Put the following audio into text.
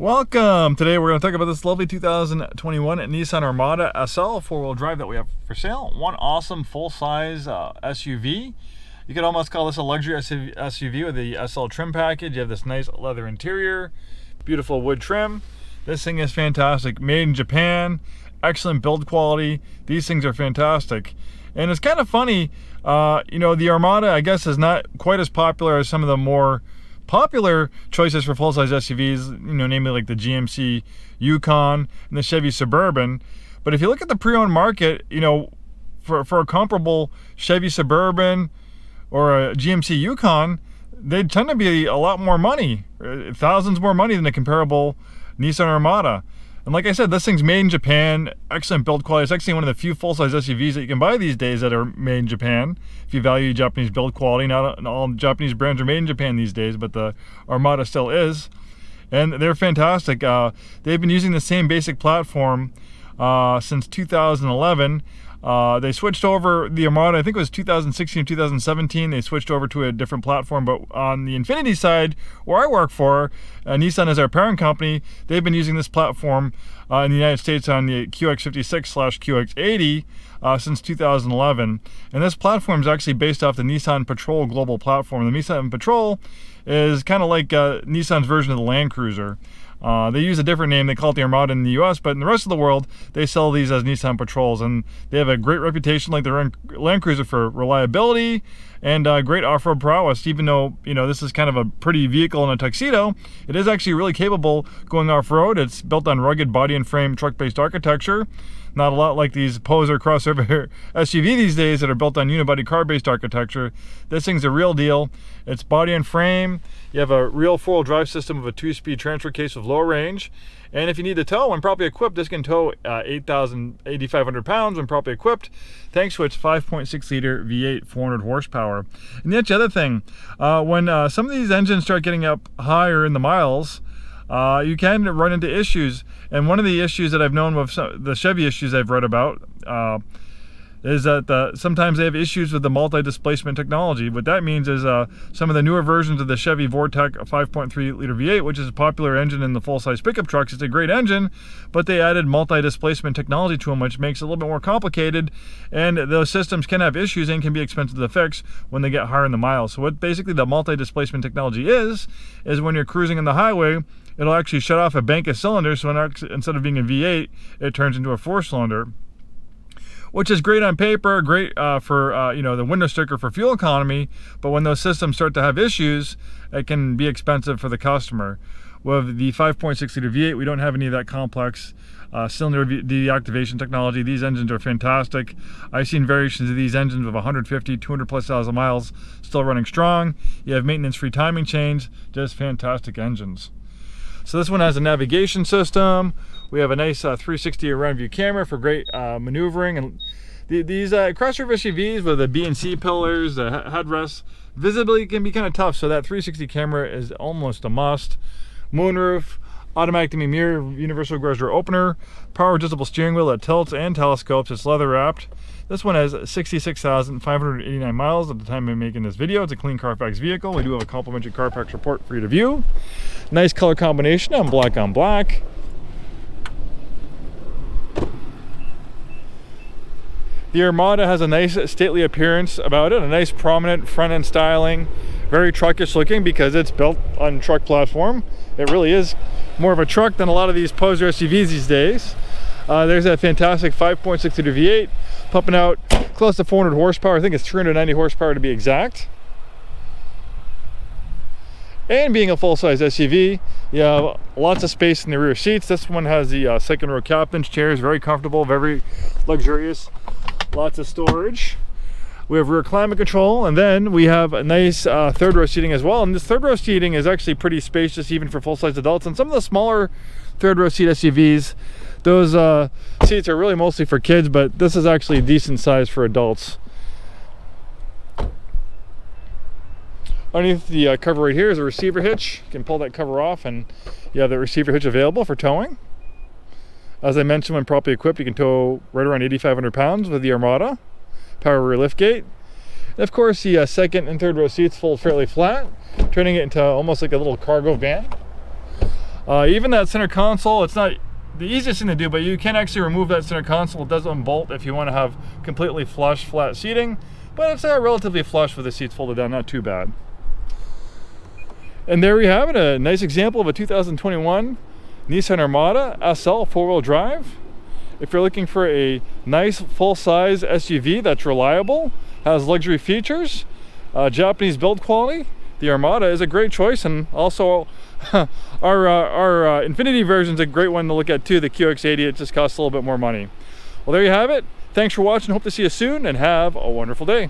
Welcome! Today we're going to talk about this lovely 2021 Nissan Armada SL four-wheel drive that we have for sale. One awesome full-size SUV. You could almost call this a luxury SUV with the SL trim package. You have this nice leather interior, beautiful wood trim. This thing is fantastic. Made in Japan, excellent build quality. These things are fantastic. And it's kind of funny, the Armada, I guess, is not quite as popular as some of the more popular choices for full-size SUVs, namely like the GMC Yukon and the Chevy Suburban. But if you look at the pre-owned market, for a comparable Chevy Suburban or a GMC Yukon, they tend to be a lot more money, thousands more money than a comparable Nissan Armada. And like I said, this thing's made in Japan, excellent build quality. It's actually one of the few full-size SUVs that you can buy these days that are made in Japan. If you value Japanese build quality, not all Japanese brands are made in Japan these days, but the Armada still is. And they're fantastic. They've been using the same basic platform since 2011. They switched over the Armada, I think it was 2016 or 2017, they switched over to a different platform, but on the INFINITI side, where I work for, Nissan is our parent company, they've been using this platform in the United States on the QX50/QX80 since 2011. And this platform is actually based off the Nissan Patrol global platform. The Nissan Patrol is kind of like Nissan's version of the Land Cruiser. They use a different name, they call it the Armada in the US, but in the rest of the world, they sell these as Nissan Patrols, and they have a great reputation like the Land Cruiser for reliability and great off-road prowess. Even though, this is kind of a pretty vehicle in a tuxedo, it is actually really capable going off-road. It's built on rugged body and frame truck-based architecture. Not a lot like these poser crossover SUV these days that are built on unibody car-based architecture. This thing's a real deal. It's body and frame. You have a real four-wheel drive system with a 2-speed transfer case with low range. And if you need to tow, when properly equipped, this can tow 8,500 pounds when properly equipped, thanks to its 5.6-liter V8 400 horsepower. And that's the other thing. When some of these engines start getting up higher in the miles, you can run into issues. And one of the issues that I've known with the Chevy issues I've read about is that sometimes they have issues with the multi-displacement technology. What that means is some of the newer versions of the Chevy Vortec 5.3-liter V8, which is a popular engine in the full-size pickup trucks, it's a great engine, but they added multi-displacement technology to them, which makes it a little bit more complicated, and those systems can have issues and can be expensive to fix when they get higher in the miles. So what basically the multi-displacement technology is when you're cruising on the highway, it'll actually shut off a bank of cylinders, so instead of being a V8, it turns into a 4-cylinder. Which is great on paper, great for the window sticker for fuel economy, but when those systems start to have issues, it can be expensive for the customer. With the 5.6-liter V8, we don't have any of that complex cylinder deactivation technology. These engines are fantastic. I've seen variations of these engines with 150, 200+ miles still running strong. You have maintenance-free timing chains, just fantastic engines. So this one has a navigation system. We have a nice 360 around view camera for great maneuvering. And these crossover SUVs with the B and C pillars, the headrests, visibility can be kind of tough. So that 360 camera is almost a must. Moonroof, automatic dimming mirror, universal garage door opener, power adjustable steering wheel that tilts and telescopes. It's leather wrapped. This one has 66,589 miles at the time of making this video. It's a clean Carfax vehicle. We do have a complimentary Carfax report for you to view. Nice color combination on black on black. The Armada has a nice stately appearance about it, a nice prominent front end styling, very truckish looking because it's built on truck platform. It really is more of a truck than a lot of these poser SUVs these days. There's that fantastic 5.6-liter V8 pumping out close to 400 horsepower. I think it's 390 horsepower to be exact. And being a full-size SUV, you have lots of space in the rear seats. This one has the second row captain's chairs, very comfortable, very luxurious, lots of storage. We have rear climate control, and then we have a nice third row seating as well. And this third row seating is actually pretty spacious even for full-size adults. And some of the smaller third row seat SUVs, those seats are really mostly for kids, but this is actually a decent size for adults. Underneath the cover right here is a receiver hitch. You can pull that cover off and you have the receiver hitch available for towing. As I mentioned, when properly equipped, you can tow right around 8,500 pounds with the Armada. Power rear liftgate. And of course, the second and third row seats fold fairly flat, turning it into almost like a little cargo van. Even that center console, it's not the easiest thing to do, but you can actually remove that center console. It does unbolt if you want to have completely flush, flat seating, but it's relatively flush with the seats folded down, not too bad. And there we have it, a nice example of a 2021 Nissan Armada SL four-wheel drive. If you're looking for a nice full-size SUV that's reliable, has luxury features, Japanese build quality, the Armada is a great choice. And also our Infinity version is a great one to look at too, the QX80. It just costs a little bit more money. Well, there you have it. Thanks for watching. Hope to see you soon, and have a wonderful day.